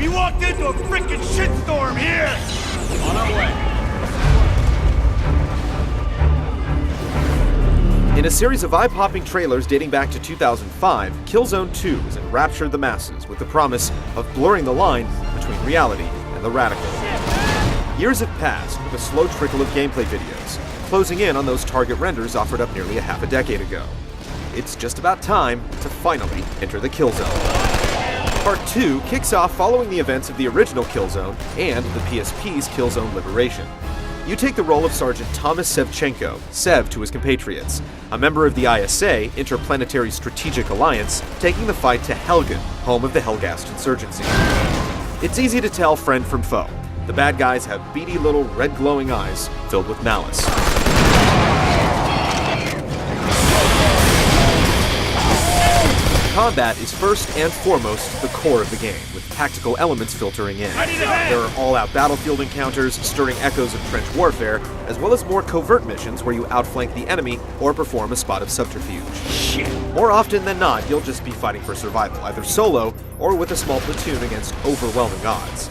We walked into a freaking shitstorm here! On our way. In a series of eye-popping trailers dating back to 2005, Killzone 2 has enraptured the masses with the promise of blurring the line between reality and the radical. Years have passed with a slow trickle of gameplay videos, closing in on those target renders offered up nearly a half a decade ago. It's just about time to finally enter the Killzone. Part 2 kicks off following the events of the original Killzone and the PSP's Killzone Liberation. You take the role of Sergeant Thomas Sevchenko, Sev to his compatriots, a member of the ISA, Interplanetary Strategic Alliance, taking the fight to Helgen, home of the Helghast insurgency. It's easy to tell friend from foe. The bad guys have beady little red glowing eyes filled with malice. Combat is first and foremost the core of the game, with tactical elements filtering in. There are all-out battlefield encounters, stirring echoes of trench warfare, as well as more covert missions where you outflank the enemy or perform a spot of subterfuge. More often than not, you'll just be fighting for survival, either solo or with a small platoon against overwhelming odds.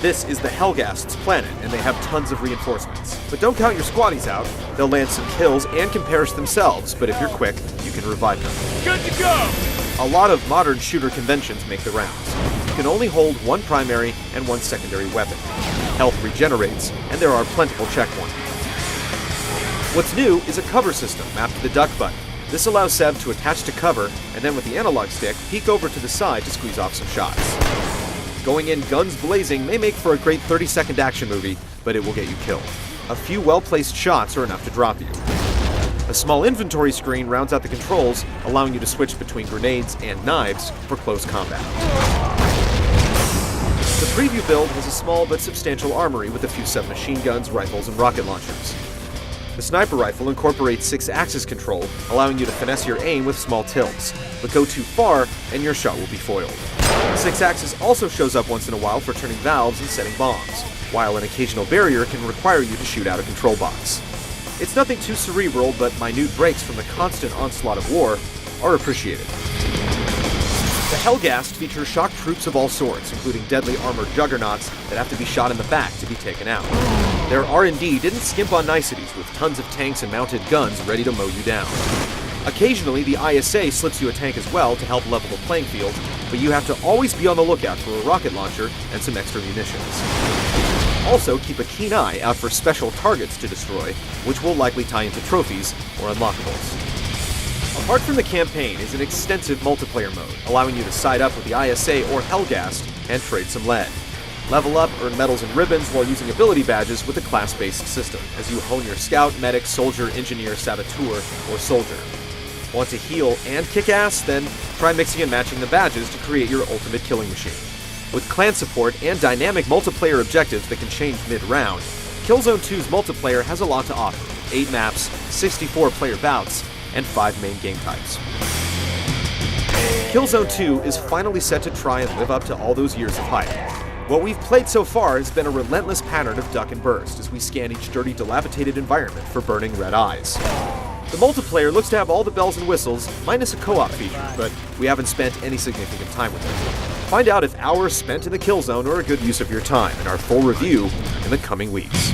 This is the Helghast's planet, and they have tons of reinforcements. But don't count your squaddies out. They'll land some kills and can perish themselves, but if you're quick, you can revive them. Good to go! A lot of modern shooter conventions make the rounds. You can only hold one primary and one secondary weapon. Health regenerates, and there are plentiful checkpoints. What's new is a cover system mapped to the duck button. This allows Sev to attach to cover, and then with the analog stick, peek over to the side to squeeze off some shots. Going in guns blazing may make for a great 30-second action movie, but it will get you killed. A few well-placed shots are enough to drop you. A small inventory screen rounds out the controls, allowing you to switch between grenades and knives for close combat. The preview build has a small but substantial armory with a few submachine guns, rifles, and rocket launchers. The sniper rifle incorporates 6-axis control, allowing you to finesse your aim with small tilts, but go too far and your shot will be foiled. 6-axis also shows up once in a while for turning valves and setting bombs, while an occasional barrier can require you to shoot out a control box. It's nothing too cerebral, but minute breaks from the constant onslaught of war are appreciated. The Helghast features shock troops of all sorts, including deadly armored juggernauts that have to be shot in the back to be taken out. Their R&D didn't skimp on niceties, with tons of tanks and mounted guns ready to mow you down. Occasionally, the ISA slips you a tank as well to help level the playing field, but you have to always be on the lookout for a rocket launcher and some extra munitions. Also, keep a keen eye out for special targets to destroy, which will likely tie into trophies or unlockables. Apart from the campaign is an extensive multiplayer mode, allowing you to side up with the ISA or Helghast and trade some lead. Level up, earn medals and ribbons while using ability badges with a class-based system, as you hone your scout, medic, soldier, engineer, saboteur, or soldier. Want to heal and kick ass? Then try mixing and matching the badges to create your ultimate killing machine. With clan support and dynamic multiplayer objectives that can change mid-round, Killzone 2's multiplayer has a lot to offer. 8 maps, 64 player bouts, and 5 main game types. Killzone 2 is finally set to try and live up to all those years of hype. What we've played so far has been a relentless pattern of duck and burst as we scan each dirty, dilapidated environment for burning red eyes. The multiplayer looks to have all the bells and whistles, minus a co-op feature, but we haven't spent any significant time with it. Find out if hours spent in the Killzone are a good use of your time in our full review in the coming weeks.